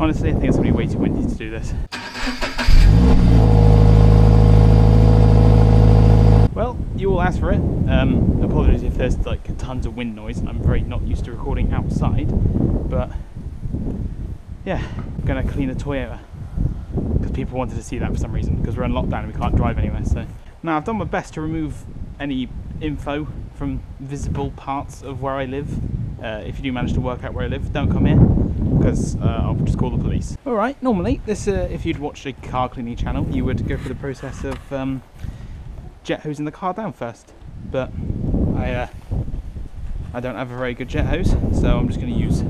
Honestly, I think it's going to be way too windy to do this. Well, you all asked for it. Apologies if there's like tons of wind noise. I'm very not used to recording outside, but yeah, I'm going to clean a Toyota because people wanted to see that for some reason, because we're in lockdown and we can't drive anywhere. So now I've done my best to remove any info from visible parts of where I live. If you do manage to work out where I live, don't come here, because I'll just call the police. Alright, normally this, if you'd watched a car cleaning channel, you would go through the process of jet hosing the car down first, but I don't have a very good jet hose, so I'm just going to use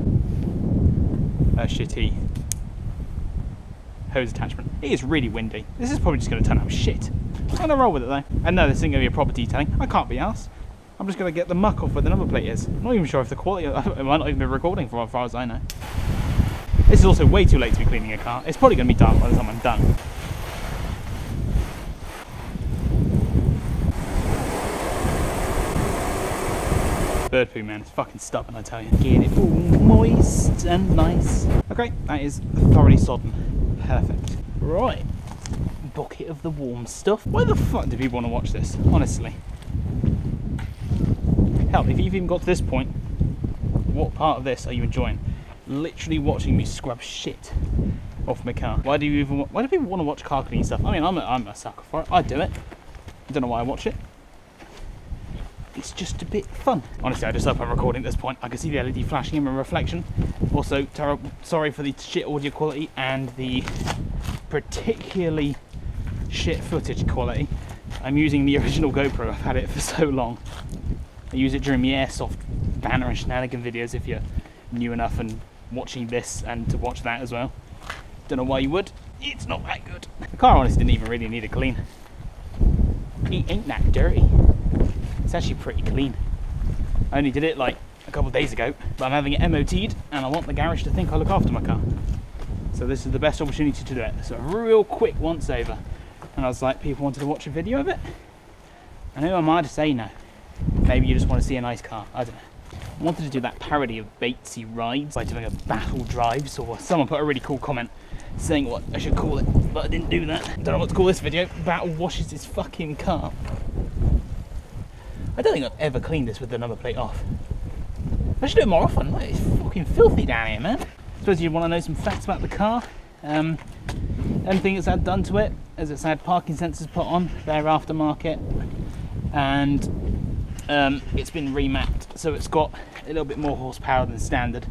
a shitty hose attachment. It is really windy. This is probably just going to turn out shit. I'm going to roll with it though. And no, this isn't going to be a proper detailing. I can't be arsed. I'm just going to get the muck off where the number plate is. I'm not even sure if the quality, it might not even be recording from as far as I know. This is also way too late to be cleaning a car. It's probably going to be dark by the time I'm done. Bird poo, man, it's fucking stubborn, I tell you. Get it all moist and nice. Okay, that is thoroughly sodden. Perfect. Right. Bucket of the warm stuff. Why the fuck do people want to watch this? Honestly. Hell, if you've even got to this point, what part of this are you enjoying? Literally watching me scrub shit off my car. Why do people want to watch car cleaning stuff? I mean, I'm a sucker for it. I do it. I don't know why I watch it. It's just a bit fun. Honestly, I just hope I'm recording at this point. I can see the LED flashing in my reflection. Also, sorry for the shit audio quality and the particularly shit footage quality. I'm using the original GoPro. I've had it for so long. I use it during the airsoft banner and shenanigan videos if you're new enough and watching this and to watch that as well. Don't know why you would. It's not that good. The car honestly didn't even really need a clean. It ain't that dirty. It's actually pretty clean. I only did it like a couple of days ago, but I'm having it MOT'd and I want the garage to think I look after my car. So this is the best opportunity to do it. So a real quick once over. And I was like, people wanted to watch a video of it? And who am I to say no? Maybe you just want to see a nice car, I don't know. I wanted to do that parody of Batesy rides by doing a battle drives, or someone put a really cool comment saying what I should call it, but I didn't do that. I don't know what to call this video. Battle washes his fucking car. I don't think I've ever cleaned this with the number plate off. I should do it more often. Look, it's fucking filthy down here, man. I suppose you want to know some facts about the car. Anything it's had done to it is it's had parking sensors put on. They're aftermarket. And it's been remapped, so it's got a little bit more horsepower than standard.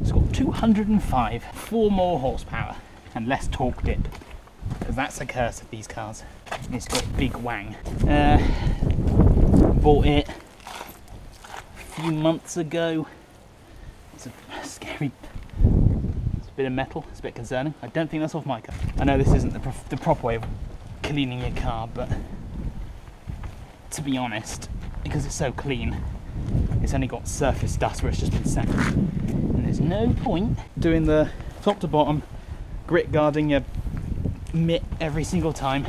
It's got 205, 4 more horsepower and less torque dip, because that's the curse of these cars. It's got big wang. Bought it a few months ago. It's a scary, it's a bit of metal, it's a bit concerning. I don't think that's off my car. I know this isn't the proper way of cleaning your car, but to be honest, because it's so clean, it's only got surface dust where it's just been sat. And there's no point doing the top to bottom, grit guarding your mitt every single time.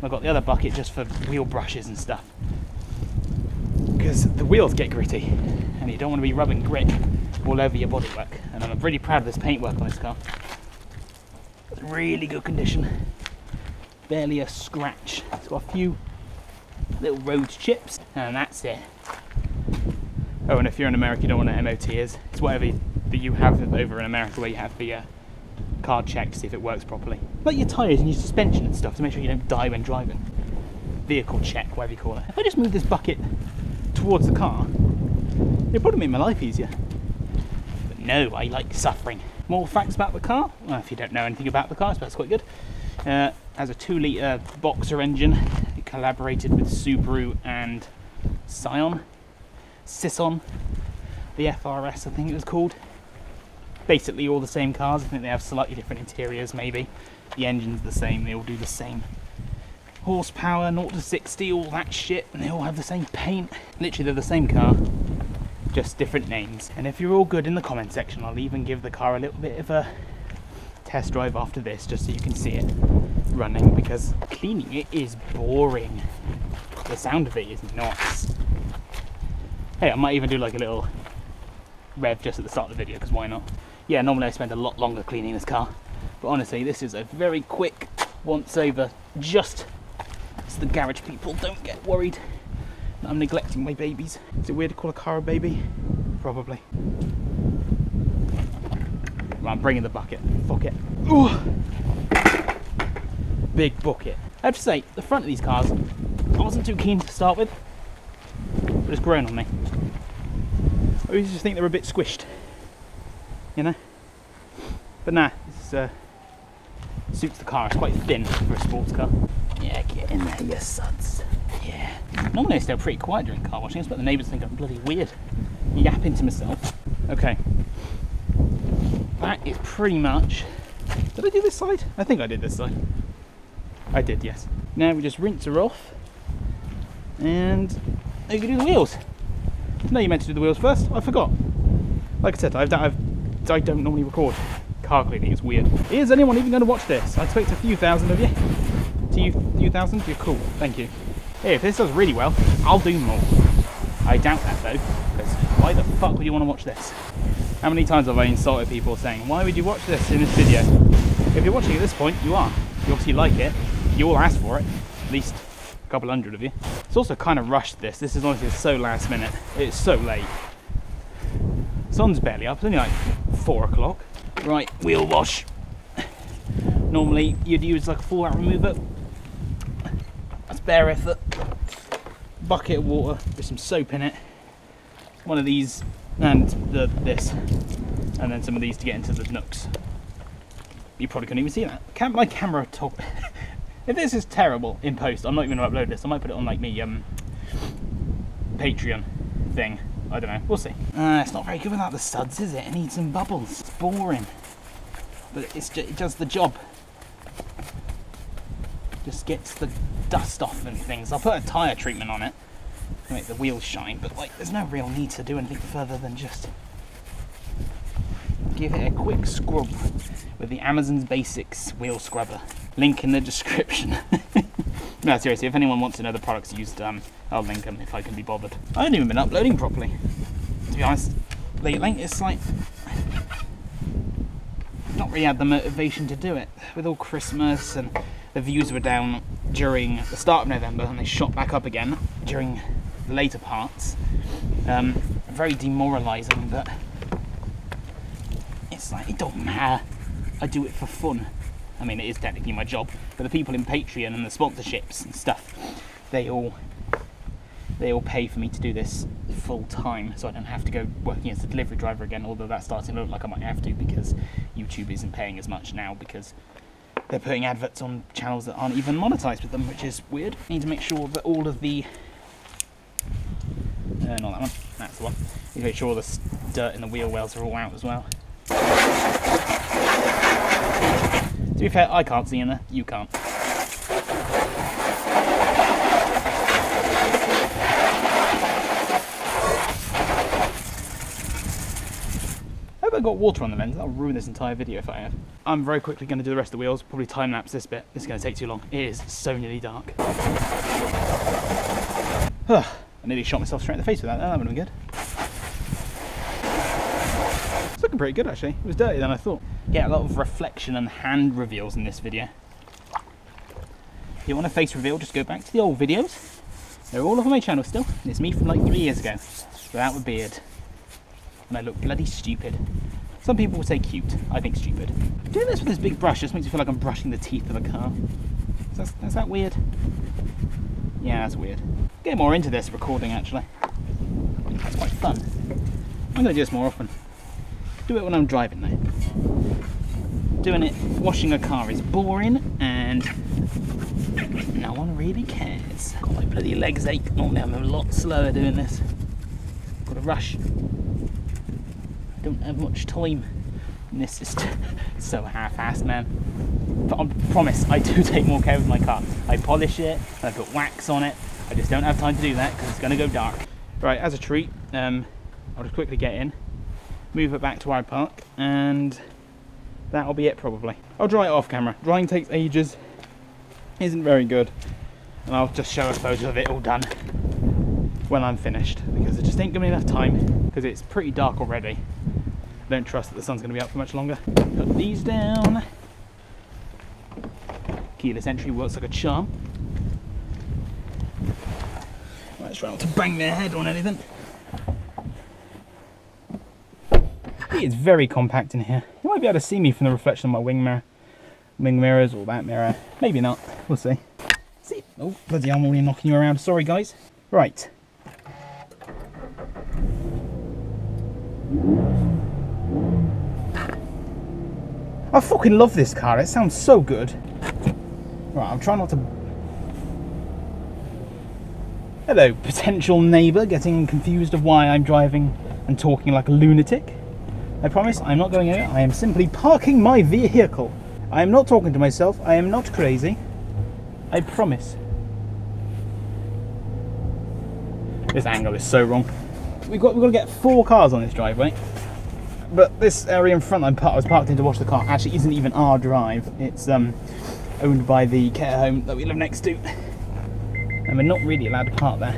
I've got the other bucket just for wheel brushes and stuff, because the wheels get gritty and you don't want to be rubbing grit all over your bodywork. And I'm really proud of this paintwork on this car. It's really good condition, barely a scratch. It's got a few little road chips and that's it. Oh, and if you're in America you don't know what an MOT is. It's whatever that you have over in America, where you have the car check to see if it works properly, like your tyres and your suspension and stuff, to make sure you don't die when driving. Vehicle check, whatever you call it. If I just move this bucket towards the car, it'd probably make my life easier. But no, I like suffering. More facts about the car. Well, if you don't know anything about the car, that's quite good. Has a 2-litre boxer engine. It collaborated with Subaru and Scion, the FRS I think it was called. Basically all the same cars. I think they have slightly different interiors maybe. The engine's the same, they all do the same horsepower, 0 to 60, all that shit, and they all have the same paint. Literally they're the same car, just different names. And if you're all good in the comment section, I'll even give the car a little bit of a test drive after this, just so you can see it running, because cleaning it is boring. The sound of it is nuts. Hey, I might even do like a little rev just at the start of the video, because why not? Yeah, normally I spend a lot longer cleaning this car, but honestly, this is a very quick once over, just so the garage people don't get worried that I'm neglecting my babies. Is it weird to call a car a baby? Probably. Right, I'm bringing the bucket. Fuck it. Ooh. Big bucket. I have to say, the front of these cars, I wasn't too keen to start with, but it's grown on me. I always just think they're a bit squished, you know? But nah, this suits the car. It's quite thin for a sports car. Yeah, get in there, you suds. Yeah. Normally I stay pretty quiet during car washing, but the neighbours think I'm bloody weird. Yapping to myself. Okay. That is pretty much... Did I do this side? I think I did this side. I did, yes. Now we just rinse her off. And you can do the wheels. No, you meant to do the wheels first. I forgot. Like I said, I don't normally record car cleaning. It's weird. Is anyone even going to watch this? I expect a few thousand of you. To you, few thousand? You're cool. Thank you. Hey, if this does really well, I'll do more. I doubt that though, because why the fuck would you want to watch this? How many times have I insulted people saying, why would you watch this in this video? If you're watching at this point, you are. You obviously like it. You all asked for it. At least a couple hundred of you. It's also kind of rushed this. This is honestly so last minute. It's so late. Sun's barely up. It's only like 4 o'clock. Right, wheel wash. Normally you'd use like a full out remover. That's bare effort. Bucket of water with some soap in it. One of these and this. And then some of these to get into the nooks. You probably couldn't even see that. My camera talk. If this is terrible in post, I'm not even going to upload this. I might put it on like me Patreon thing. I don't know. We'll see. It's not very good without the suds, is it? It needs some bubbles. It's boring. But it does the job. Just gets the dust off and things. I'll put a tyre treatment on it to make the wheels shine, but like, there's no real need to do anything further than just give it a quick scrub with the Amazon's Basics wheel scrubber. Link in the description. No, seriously, if anyone wants to know the products used, I'll link them if I can be bothered. I haven't even been uploading properly, to be honest. Lately, it's like not really had the motivation to do it. With all Christmas and the views were down during the start of November and they shot back up again during the later parts. Very demoralising, but it's like, it don't matter. I do it for fun. I mean, it is technically my job, but the people in Patreon and the sponsorships and stuff, they all pay for me to do this full time, so I don't have to go working as a delivery driver again, although that's starting to look like I might have to because YouTube isn't paying as much now because they're putting adverts on channels that aren't even monetized with them, which is weird. I need to make sure that all of the... not that one, that's the one. I need to make sure all the dirt in the wheel wells are all out as well. To be fair, I can't see in there, you can't. I hope I got water on the lens. That'll ruin this entire video if I have. I'm very quickly going to do the rest of the wheels, probably time lapse this bit. This is going to take too long. It is so nearly dark. I nearly shot myself straight in the face with that. That would have been good. It's looking pretty good actually. It was dirtier than I thought. Get a lot of reflection and hand reveals in this video. If you want a face reveal, just go back to the old videos. They're all over my channel still. And it's me from like 3 years ago, without a beard. And I look bloody stupid. Some people would say cute. I think stupid. Doing this with this big brush just makes me feel like I'm brushing the teeth of a car. Is that weird? Yeah, that's weird. Get more into this recording actually. It's quite fun. I'm going to do this more often. Do it when I'm driving though. Doing it, washing a car is boring and no one really cares. God, my bloody legs ache. Normally I'm a lot slower doing this. Got to rush. I don't have much time. And this is so half-assed, man. But I promise, I do take more care of my car. I polish it, and I put wax on it. I just don't have time to do that because it's going to go dark. Right, as a treat, I'll just quickly get in, move it back to where I park, and that'll be it probably. I'll dry it off camera. Drying takes ages, isn't very good, and I'll just show a photo of it all done when I'm finished, because it just ain't giving me enough time, because it's pretty dark already, I don't trust that the sun's going to be out for much longer. Put these down. Keyless entry works like a charm. Right, let's try not to bang their head on anything. It is very compact in here. You might be able to see me from the reflection of my wing mirrors, or that mirror. Maybe not. We'll see. See? Oh, bloody hell, I'm already knocking you around. Sorry, guys. Right. I fucking love this car. It sounds so good. Right, I'm trying not to... Hello, potential neighbour getting confused of why I'm driving and talking like a lunatic. I promise I'm not going anywhere. I am simply parking my vehicle. I am not talking to myself. I am not crazy. I promise. This angle is so wrong. We've got to get 4 cars on this driveway. But this area in front I was parked in to wash the car actually isn't even our drive. It's owned by the care home that we live next to. And we're not really allowed to park there.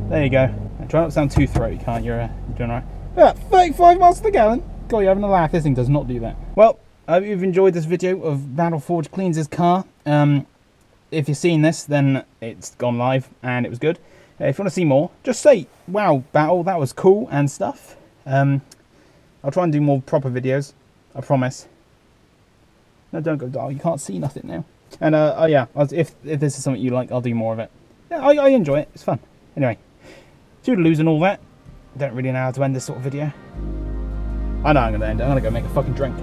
There you go. Try not to sound too throaty, can't you? You're doing alright. Yeah, 35 miles per gallon. God, you're having a laugh. This thing does not do that. Well, I hope you've enjoyed this video of Battleforge cleans his car. If you've seen this, then it's gone live and it was good. If you want to see more, just say, wow, Battle, that was cool and stuff. I'll try and do more proper videos. I promise. No, don't go dark. You can't see nothing now. And yeah, if this is something you like, I'll do more of it. Yeah, I enjoy it. It's fun. Anyway, toodaloos and all that. I don't really know how to end this sort of video. I know I'm going to end it. I'm going to go make a fucking drink.